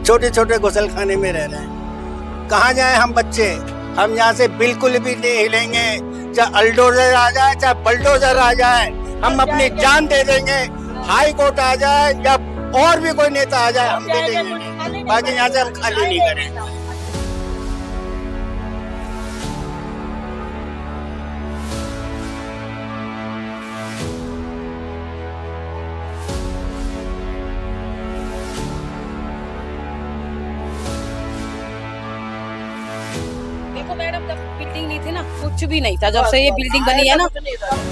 छोटे छोटे गुसलखाने में रह रहे हैं। कहाँ जाए हम बच्चे? हम यहाँ से बिल्कुल भी नहीं हिलेंगे, चाहे अल्डोजर आ जाए चाहे बल्डोजर आ जाए, हम अपनी जान दे देंगे। हाई कोर्ट आ जाए या और भी कोई नेता आ जाए, हम दे देंगे, बाकी यहाँ से हम खाली नहीं करेंगे। देखो मैडम, जब बिल्डिंग नहीं थी ना, कुछ भी नहीं था। जब से ये बिल्डिंग बनी है ना,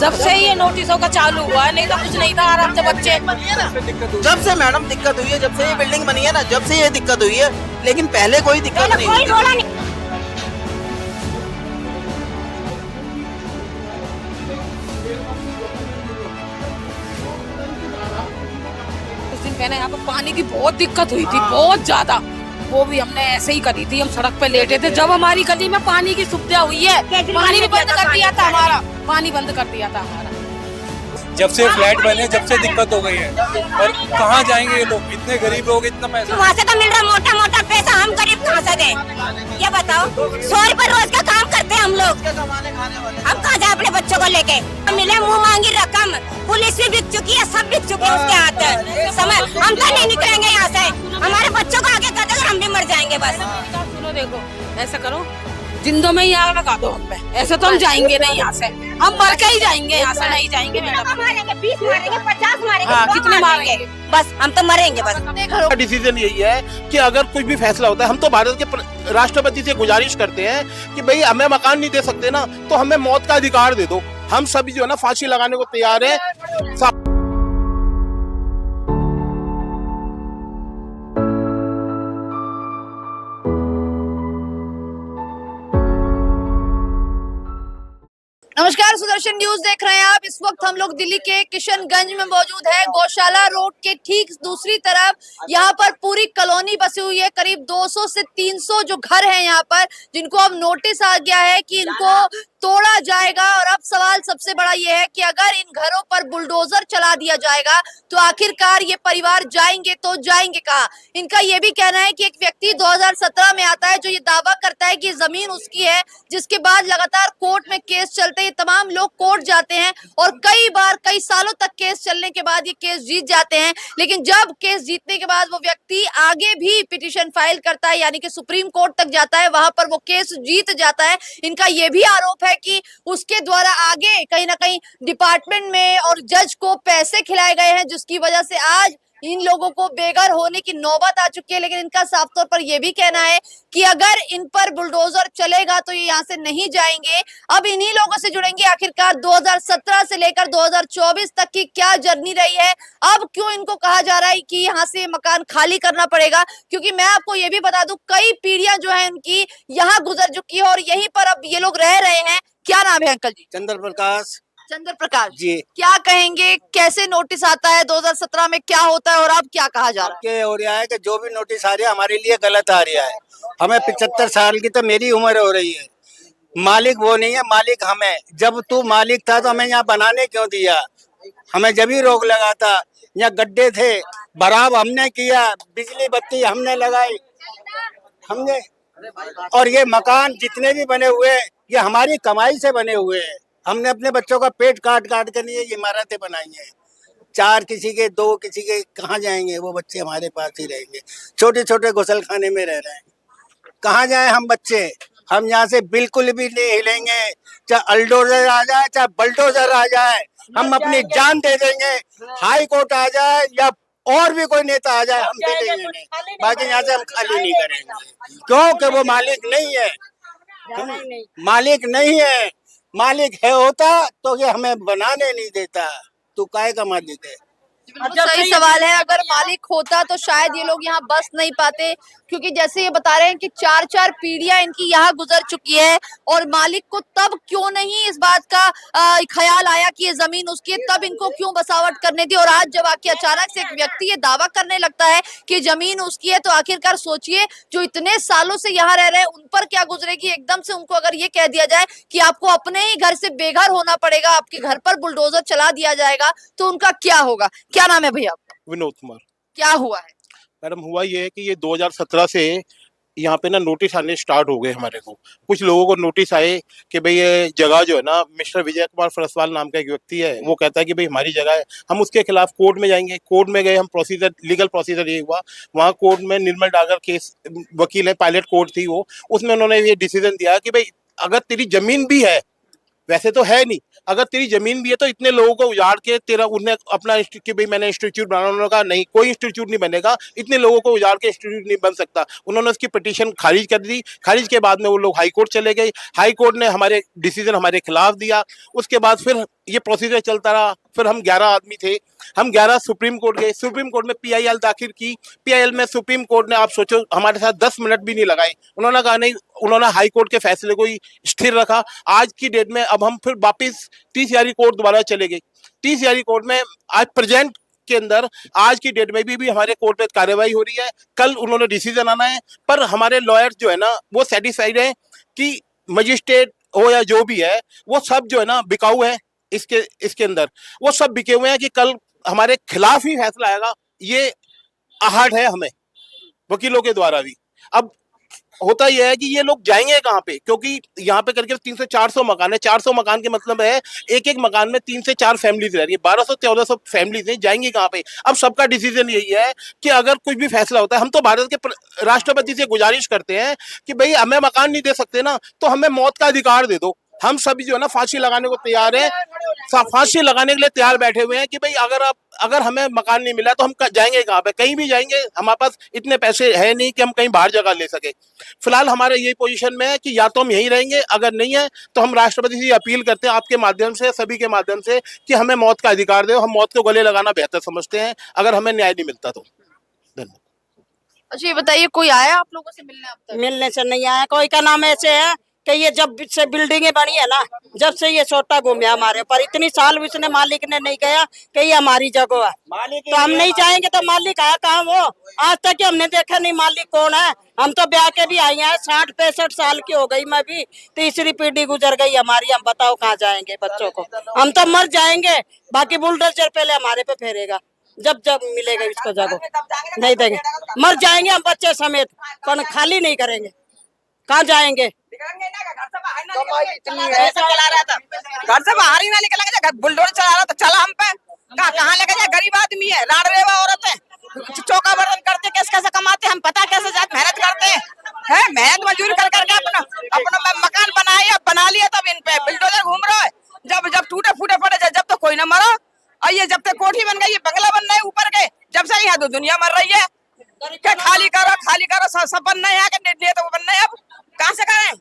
जब से ये नोटिसों का चालू हुआ है, नहीं तो कुछ नहीं था। आराम से बच्चे जब से मैडम दिक्कत हुई है, जब से ये बिल्डिंग बनी है ना, जब से ये दिक्कत हुई है, लेकिन पहले कोई दिक्कत नहीं हुई थी। कुछ दिन पहले यहाँ पर पानी की बहुत दिक्कत हुई थी, बहुत ज्यादा। वो भी हमने ऐसे ही करी थी, हम सड़क पे लेटे थे। जब हमारी गली में पानी की सुविधा हुई है, पानी भी बंद कर दिया था हमारा, पानी बंद कर दिया था हमारा। जब से फ्लैट बने जब से दिक्कत हो गई है। और कहाँ जाएंगे ये लोग? इतने गरीब लोग, इतना पैसा वहाँ से तो मिल रहा मोटा मोटा पैसा, हम गरीब कहाँ से दें? ये बताओ, 100 रुपए रोज का काम करते हैं हम लोग, हम कहाँ जाए अपने बच्चों को लेके? मिले मुंह मांगी रकम, पुलिस भी बिक चुकी है, सब बिक चुके हैं उसके हाथ। समय हम तो नहीं निकलेंगे यहाँ से, हमारे बच्चों को आगे कर देगा, हम भी मर जाएंगे बस। सुनो, देखो ऐसा करो, जिंदों में ही आग लगा दो हम पे। ऐसे तो हम जाएंगे नहीं यहाँ से, हम मर के ही जाएंगे यहाँ से, नहीं जाएंगे मैडम। मारेंगे, 20 मारेंगे, 50 मारेंगे, हाँ, 100 कितने मारेंगे? बस हम तो मरेंगे बस। का डिसीजन यही है कि अगर कुछ भी फैसला होता है, हम तो भारत के राष्ट्रपति से गुजारिश करते हैं कि भाई हमें मकान नहीं दे सकते ना, तो हमें मौत का अधिकार दे दो। हम सभी जो है ना फांसी लगाने को तैयार है। नमस्कार, सुदर्शन न्यूज देख रहे हैं आप। इस वक्त हम लोग दिल्ली के किशनगंज में मौजूद है, गौशाला रोड के ठीक दूसरी तरफ। यहाँ पर पूरी कॉलोनी बसी हुई है, करीब 200 से 300 जो घर हैं यहाँ पर, जिनको अब नोटिस आ गया है कि इनको तोड़ा जाएगा। और अब सवाल सबसे बड़ा ये है कि अगर इन घरों पर बुलडोजर चला दिया जाएगा तो आखिरकार ये परिवार जाएंगे तो जाएंगे कहाँ? इनका ये भी कहना है कि एक व्यक्ति 2017 में आता है जो ये दावा करता है कि जमीन उसकी है, जिसके बाद लगातार कोर्ट में केस चलते हैं। तमाम लोग कोर्ट जाते हैं और कई बार कई सालों तक केस चलने के बाद ये केस जीत जाते हैं। लेकिन जब केस जीतने के बाद वो व्यक्ति आगे भी पिटीशन फाइल करता है, यानी कि सुप्रीम कोर्ट तक जाता है, वहां पर वो केस जीत जाता है। इनका ये भी आरोप है कि उसके द्वारा आगे कहीं ना कहीं डिपार्टमेंट में और जज को पैसे खिलाए गए हैं, जिसकी वजह से आज इन लोगों को बेघर होने की नौबत आ चुकी है। लेकिन इनका साफ तौर पर यह भी कहना है कि अगर इन पर बुलडोजर चलेगा तो ये यहाँ से नहीं जाएंगे। अब इन्हीं लोगों से जुड़ेंगे, आखिरकार 2017 से लेकर 2024 तक की क्या जर्नी रही है, अब क्यों इनको कहा जा रहा है कि यहाँ से मकान खाली करना पड़ेगा। क्योंकि मैं आपको ये भी बता दूं, कई पीढ़ियां जो है उनकी यहाँ गुजर चुकी है और यहीं पर अब ये लोग रह रहे हैं। क्या नाम है अंकल जी? चंद्र प्रकाश चंद्र प्रकाश जी। क्या कहेंगे, कैसे नोटिस आता है? 2017 में क्या होता है और अब क्या कहा जा रहा है? के हो रहा है कि जो भी नोटिस आ रहा है हमारे लिए गलत आ रहा है। हमें 75 साल की तो मेरी उम्र हो रही है, मालिक वो नहीं है, मालिक हमें। जब तू मालिक था तो हमें यहाँ बनाने क्यों दिया? हमें जब ही रोक लगा था। यहाँ गड्ढे थे, बराब हमने किया, बिजली बत्ती हमने लगाई, हमने। और ये मकान जितने भी बने हुए ये हमारी कमाई से बने हुए हैं। हमने अपने बच्चों का पेट काट काट कर ये इमारतें बनाई हैं। 4 किसी के 2 किसी के, कहाँ जाएंगे वो बच्चे? हमारे पास ही रहेंगे, छोटे छोटे गुसलखाने में रह रहे हैं। कहाँ जाए हम बच्चे? हम यहाँ से बिल्कुल भी नहीं हिलेंगे, चाहे अल्डोजर आ जाए चाहे बल्डोजर आ जाए, हम अपनी जान दे देंगे। हाई कोर्ट आ जाए या और भी कोई नेता आ जाए, हम दे देंगे, बाकी यहाँ से हम खाली नहीं करेंगे। क्योंकि वो मालिक नहीं है, मालिक नहीं है। मालिक है होता तो ये हमें बनाने नहीं देता। तू काहे का मालिक है? सही सवाल है। अगर मालिक होता तो शायद ये लोग यहाँ बस नहीं पाते, क्योंकि जैसे ये बता रहे हैं कि 4-4 पीढ़ियां इनकी यहाँ गुजर चुकी है। और मालिक को तब क्यों नहीं इस बात का ख्याल आया कि ये जमीन उसकी है, तब इनको क्यों बसावट करने दी? और आज जब आके अचानक से एक व्यक्ति ये दावा करने लगता है कि जमीन उसकी है, तो आखिरकार सोचिए जो इतने सालों से यहाँ रह रहे हैं उन पर क्या गुजरेगी। एकदम से उनको अगर ये कह दिया जाए कि आपको अपने ही घर से बेघर होना पड़ेगा, आपके घर पर बुलडोजर चला दिया जाएगा, तो उनका क्या होगा? क्या नाम है भैया? विनोद कुमार। क्या हुआ है? मैडम हुआ ये है कि ये 2017 से यहाँ पे ना नोटिस आने स्टार्ट हो गए हमारे को। कुछ लोगों को नोटिस आए कि भाई ये जगह जो है ना, मिस्टर विजय कुमार फरसवाल नाम का एक व्यक्ति है, वो कहता है कि भाई हमारी जगह है, हम उसके खिलाफ कोर्ट में जाएंगे। कोर्ट में गए हम, प्रोसीजर लीगल प्रोसीजर ये हुआ। वहाँ कोर्ट में निर्मल डागर केस वकील है, पायलट कोर्ट थी वो, उसमें उन्होंने ये डिसीजन दिया कि भाई अगर तेरी जमीन भी है, वैसे तो है नहीं, अगर तेरी जमीन भी है तो इतने लोगों को उजाड़ के तेरा उन्हें अपना कि भाई मैंने इंस्टीट्यूट बनाना, उन्होंने कहा नहीं, कोई इंस्टीट्यूट नहीं बनेगा, इतने लोगों को उजाड़ के इंस्टीट्यूट नहीं बन सकता। उन्होंने उसकी पिटीशन खारिज कर दी। खारिज के बाद में वो लोग हाई कोर्ट चले गए। हाई कोर्ट ने हमारे डिसीजन हमारे खिलाफ दिया। उसके बाद फिर ये प्रोसीजर चलता रहा। फिर हम 11 आदमी थे, हम 11 सुप्रीम कोर्ट गए। सुप्रीम कोर्ट में PIL दाखिल की। PIL में सुप्रीम कोर्ट ने, आप सोचो, हमारे साथ 10 मिनट भी नहीं लगाए। उन्होंने कहा नहीं, उन्होंने हाई कोर्ट के फैसले को ही स्थिर रखा। आज की डेट में अब हम फिर वापिस 30 यारी कोर्ट दोबारा चले गए। 30 यारी कोर्ट में आज प्रेजेंट के अंदर आज की डेट में भी हमारे कोर्ट में कार्रवाई हो रही है। कल उन्होंने डिसीजन आना है, पर हमारे लॉयर्स जो है ना वो सेटिस्फाइड है कि मजिस्ट्रेट हो या जो भी है, वो सब जो है ना बिकाऊ है। इसके अंदर वो सब बिके हुए हैं कि कल हमारे खिलाफ ही फैसला आएगा, ये आहट है हमें वकीलों के द्वारा भी। अब होता यह है कि ये लोग जाएंगे कहाँ पे, क्योंकि यहाँ पे करके 300 400 मकान है। 400 मकान के मतलब है एक एक मकान में 3 से 4 फैमिलीज रह रही है, 1200-1400 फैमिलीज हैं, जाएंगी कहाँ पे। अब सबका डिसीजन यही है कि अगर कुछ भी फैसला होता है, हम तो भारत के राष्ट्रपति से गुजारिश करते हैं कि भाई हमें मकान नहीं दे सकते ना, तो हमें मौत का अधिकार दे दो। हम सभी जो है ना फांसी लगाने को तैयार है, फांसी लगाने के लिए तैयार बैठे हुए हैं कि भाई अगर हमें मकान नहीं मिला तो हम जाएंगे कहाँ पे, कहीं भी जाएंगे। हमारे पास इतने पैसे है नहीं कि हम कहीं बाहर जगह ले सके। फिलहाल हमारे यही पोजीशन में है कि या तो हम यहीं रहेंगे, अगर नहीं है तो हम राष्ट्रपति से अपील करते हैं आपके माध्यम से, सभी के माध्यम से, कि हमें मौत का अधिकार दो। हम मौत को गले लगाना बेहतर समझते हैं अगर हमें न्याय नहीं मिलता तो। धन्यवाद। अच्छा ये बताइए, कोई आया आप लोगों से मिलने अब तक? मिलने से नहीं आया कोई। का नाम ऐसे है कि ये जब से बिल्डिंगें बनी है ना, जब से ये छोटा घूमया हमारे पर, इतनी साल उसने मालिक ने नहीं कहा कि ये हमारी जगह है, तो हम नहीं जाएंगे तो मालिक आया कहाँ वो? आज तक हमने देखा नहीं मालिक कौन है। हम तो ब्याह के भी आई हैं, 60-65 साल की हो गई, मैं भी 3री पीढ़ी गुजर गई हमारी। हम बताओ कहाँ जाएंगे बच्चों को? हम तो मर जाएंगे, बाकी बुलडोजर पहले हमारे पे फेरेगा जब मिलेगा इसको जगह। नहीं देंगे, मर जाएंगे हम बच्चे समेत, पर खाली नहीं करेंगे। कहाँ जाएंगे? चला रहा था, घर से बाहर ही ना निकलेंगे, बुलडोजर चला रहा था, चला हम पे कहाँ लेके जाए? गरीब आदमी है, लाडरेवा औरत है, चौका बर्तन करते, कैसे कमाते हम पता, कैसे जाते मेहनत करते हैं, मेहनत मजदूरी कर करके अपना मकान बनाया, बना लिया, तब इन पे बुलडोजर घूम रहा है। जब टूटे फूटे पड़े, जब तो कोई ना मरा, और ये जब तक कोठी बन गई, बंगला बन रहा है ऊपर के, जब से यहाँ तो दुनिया मर रही है। क्या खाली करो सब बनना है, तो बनना है। अब कहाँ से करें?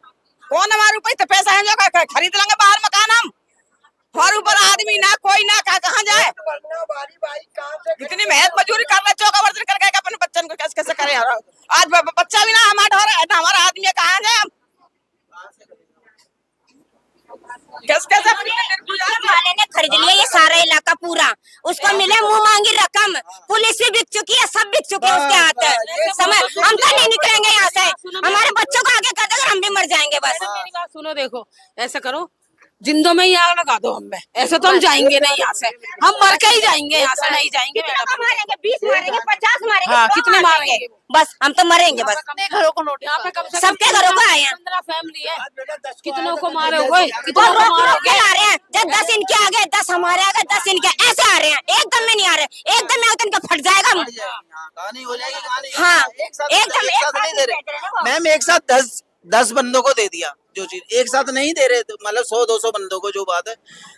कौन हमारे ऊपर इतना पैसा है जो खरीद लेंगे बाहर मकान हम? हमारे ऊपर आदमी ना कोई ना, कहाँ जाए? इतनी मेहनत मजदूरी कर रहे, चौका बर्तन करके अपने बच्चन को कैसे करें? आज बच्चा भी ना हमारा आदमी है, कहाँ जाए हम? वाले ने खरीद लिया ये सारा इलाका पूरा, उसको मिले मुंह मांगी रकम, पुलिस भी बिक चुकी है, सब बिक चुके हैं उसके हाथ। समय हम तो नहीं निकलेंगे यहाँ से, हमारे बच्चों को आगे कर देगा, हम भी मर जाएंगे बस। मेरी बात सुनो, देखो ऐसा करो, जिंदों में ही आग लगा दो हमें, ऐसे तो हम जाएंगे नहीं यहाँ से, हम मर के ही जाएंगे यहाँ से, नहीं जाएंगे मैडम। मारेंगे 20 मारेंगे 50 मारेंगे, हाँ, 100 कितने मारेंगे? बस हम तो मरेंगे बस। कितने घरों को नोटिस? यहाँ पे कम से कम सबके घरों को आए हैं, 15 फैमिली है, कितनों को मारे हुए, कितनों को मारोगे? आ रहे हैं, जब 10 इनके आगे 10 हमारे आगे 10 इनके, ऐसे आ रहे हैं, एकदम में नहीं आ रहे, एकदम में इनका फट जाएगा। कहानी हो जाएगी, कहानी। हाँ, एकदम नहीं दे रहे मैम, एक साथ 10 बंदों को दे दिया जो चीज, एक साथ नहीं दे रहे, मतलब 100-200 बंदों को, जो बात है।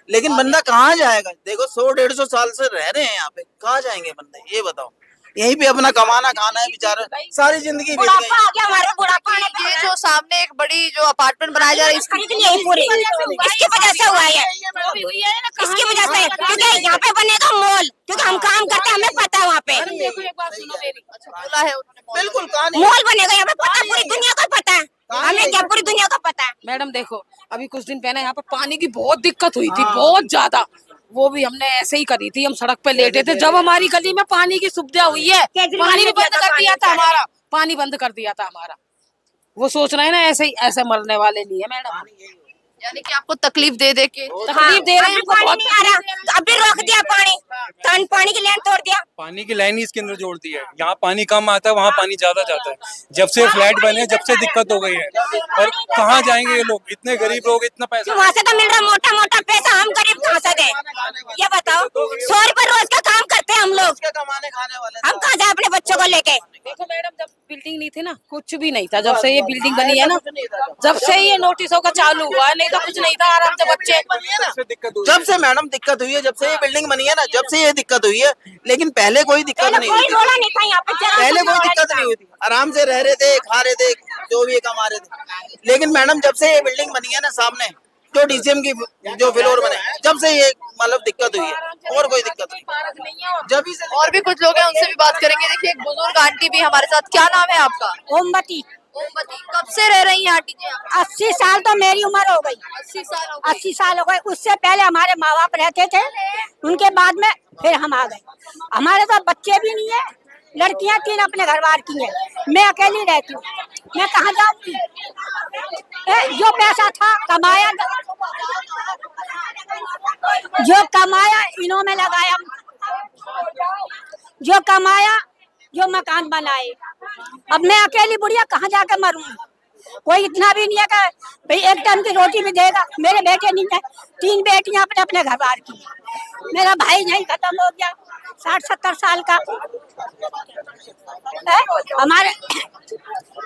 लेकिन बंदा कहाँ जाएगा? देखो 100-150 साल से रह रहे हैं यहाँ पे, कहाँ जाएंगे बंदे? ये बताओ। यहीं पे अपना कमाना खाना है बेचारा, सारी जिंदगी बीत बुढ़ापा गई। आ गया हमारे, बुढ़ापा आने ये जो सामने एक बड़ी जो अपार्टमेंट बनाया जा रहा है, इसकी खरीद लिया पूरी, इसकी वजह से हुआ है, इसकी वजह से, क्योंकि यहाँ पे बनेगा मॉल, क्योंकि हम काम करते हैं, हमें पता है वहाँ पे देखो एक बात सुनो मेरी, बोला है उन्होंने। बिल्कुल कहानी मॉल बनेगा यहाँ पे, पता है, पूरी दुनिया को पता है, हमें क्या पूरी दुनिया को पता है। मैडम देखो, अभी कुछ दिन पहले यहाँ पे पानी की बहुत दिक्कत हुई थी, बहुत ज्यादा, वो भी हमने ऐसे ही करी थी, हम सड़क पे लेटे थे, जब हमारी गली में पानी की सुविधा हुई है, पानी भी बंद कर दिया था हमारा, पानी बंद कर दिया था हमारा। वो सोच रहे हैं ना ऐसे ही, ऐसे मरने वाले नहीं है मैडम। यानी कि आपको तकलीफ दे दे के तकलीफ दे रहे हैं हमको पानी बहुत। नहीं आ रहा, अभी रोक दिया पानी, पानी की लाइन तोड़ दिया। पानी की लाइन ही इसके अंदर जोड़ दी है। यहाँ पानी कम आता है, वहाँ पानी ज्यादा जाता है। जब से फ्लैट बने जब से दिक्कत हो गई है। और कहाँ जाएंगे ये लोग, इतने गरीब लोग, इतना पैसा। वहाँ से तो मिल रहा मोटा मोटा पैसा, हम गरीब कहाँ से दें? ये बताओ, 100 रुपए रोज का काम करते हैं हम लोग, कमाने खाने वाले हम कहाँ जाए अपने बच्चों को लेके? देखो मैडम, जब बिल्डिंग नहीं थी ना, कुछ भी नहीं था। जब से ये बिल्डिंग बनी है ना, जब से ये नोटिसों का चालू हुआ है, नहीं तो कुछ नहीं था, आराम से बच्चे। जब से मैडम दिक्कत हुई है, जब से ये बिल्डिंग बनी है ना, जब से ये दिक्कत हुई है, लेकिन पहले कोई दिक्कत पहले नहीं कोई हुई थी। रोला नहीं था यहाँ पे, जरा पहले सा कोई रोला दिक्कत नहीं नहीं हुई थी, आराम से रह रहे थे, खा रहे थे, जो भी कमा रहे थे। लेकिन मैडम जब से ये बिल्डिंग बनी है ना, सामने जो डीसीएम की जो फ्लोर बने, जब से ये मतलब दिक्कत हुई है, और कोई दिक्कत नहीं। जब ही से और भी कुछ लोग हैं, उनसे भी बात करेंगे। देखिए एक बुजुर्ग आंटी भी हमारे साथ। क्या नाम है आपका? मोमबत्ती। ओमवती। कब से रह रही हैं आंटी जी आप? 80 साल तो मेरी उम्र हो गई, 80 साल हो गए। 80 साल हो गए। उससे पहले हमारे माँ बाप रहते थे, उनके बाद में फिर हम आ गए। हमारे तो बच्चे भी नहीं है, लड़कियां 3 अपने घर बार की हैं, मैं अकेली रहती हूँ, मैं कहाँ जाऊंगी? जो पैसा था कमाया, जो कमाया इन्हों में लगाया, जो कमाया, जो मकान बनाए। अब मैं अकेली बुढ़िया कहाँ जाकर मरूंगी? कोई इतना भी नहीं है कि भाई एक टाइम की रोटी भी देगा। मेरे बेटे नहीं है, 3 बेटियां अपने अपने घर बार की। मेरा भाई नहीं, खत्म हो गया, 60-70 साल का है हमारे।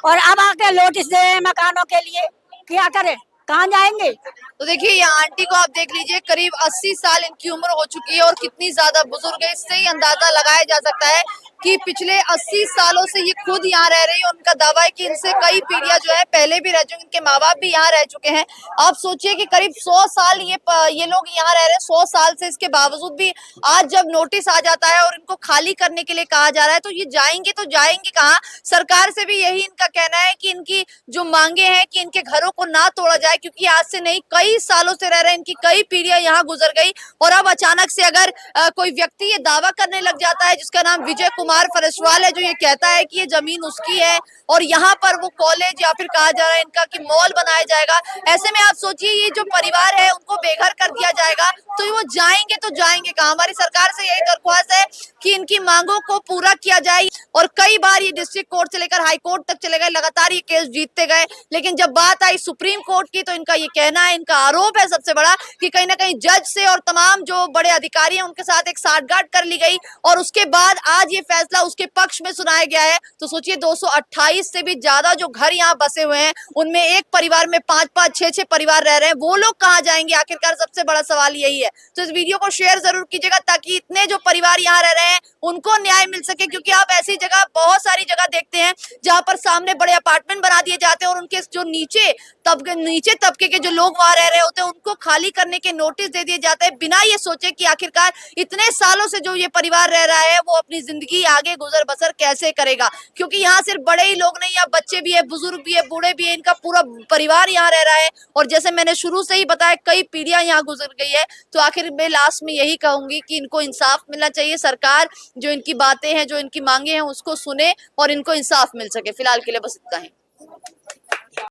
और अब आके नोटिस दे मकानों के लिए, क्या करें, कहाँ जाएंगे? तो देखिए ये आंटी को आप देख लीजिए, करीब 80 साल इनकी उम्र हो चुकी है और कितनी ज्यादा बुजुर्ग है। इससे ही अंदाजा लगाया जा सकता है कि पिछले 80 सालों से ये खुद यहाँ रह रही है। उनका दावा है कि इनसे कई पीढ़ियां जो है पहले भी रह चुके, इनके माँ बाप भी यहाँ रह चुके हैं। आप सोचिए कि करीब 100 साल ये लोग यहाँ रह रहे हैं, 100 साल से। इसके बावजूद भी आज जब नोटिस आ जाता है और इनको खाली करने के लिए कहा जा रहा है, तो ये जाएंगे तो जाएंगे कहाँ? सरकार से भी यही इनका कहना है कि इनकी जो मांगे हैं कि इनके घरों को ना तोड़ा जाए, क्योंकि आज से नहीं कई सालों से रह रहे हैं, इनकी कई पीढ़ियां यहाँ गुजर गई। और अब अचानक से अगर कोई व्यक्ति ये दावा करने लग जाता है, जिसका नाम विजय कुमार फरेशवाल है, जो ये कहता है कि ये जमीन उसकी है और यहाँ पर वो कॉलेज या फिर कहा जा रहा है इनका कि मॉल बनाया जाएगा, ऐसे में आप सोचिए ये जो परिवार है उनको बेघर कर दिया जाएगा, तो वो जाएंगे तो जाएंगे कहाँ? हमारी सरकार से यही दरख्वास्त है कि इनकी मांगों को पूरा किया जाए। और कई बार ये डिस्ट्रिक्ट कोर्ट से लेकर हाई कोर्ट तक चले गए, लगातार ये केस जीतते गए, लेकिन जब बात आई सुप्रीम कोर्ट की, तो इनका ये कहना है, इनका आरोप है सबसे बड़ा, कि कहीं ना कहीं जज से और तमाम जो बड़े अधिकारी हैं उनके साथ एक साठगांठ कर ली गई और उसके बाद आज ये फैसला उसके पक्ष में सुनाया गया है। तो सोचिए 228 से भी ज्यादा जो घर यहाँ बसे हुए हैं, उनमें एक परिवार में 5-5, 6-6 परिवार रह रहे हैं, वो लोग कहाँ जाएंगे आखिरकार? सबसे बड़ा सवाल यही है। तो इस वीडियो को शेयर जरूर कीजिएगा ताकि इतने जो परिवार यहाँ रह रहे हैं उनको न्याय मिल सके, क्योंकि आप ऐसी जगह, बहुत सारी जगह देखते हैं जहां पर सामने बड़े अपार्टमेंट बना दिए जाते हैं और उनके जो नीचे तबके के जो लोग वहां रह रहे होते हैं उनको खाली करने के नोटिस दे दिए जाते हैं, बिना ये सोचे कि आखिरकार इतने सालों से जो ये परिवार रह रहा है वो अपनी जिंदगी आगे गुजर बसर कैसे करेगा। क्योंकि यहाँ सिर्फ बड़े ही लोग नहीं, यहाँ बच्चे भी है, बुजुर्ग भी है, बूढ़े भी है, इनका पूरा परिवार यहाँ रह रहा है। और जैसे मैंने शुरू से ही बताया, कई पीढ़ियां यहाँ गुजर गई है। तो आखिर मैं लास्ट में यही कहूंगी कि इनको इंसाफ मिलना चाहिए। सरकार जो इनकी बातें हैं, जो इनकी मांगे हैं, उसको सुने और इनको इंसाफ मिल सके। फिलहाल के लिए बस इतना ही।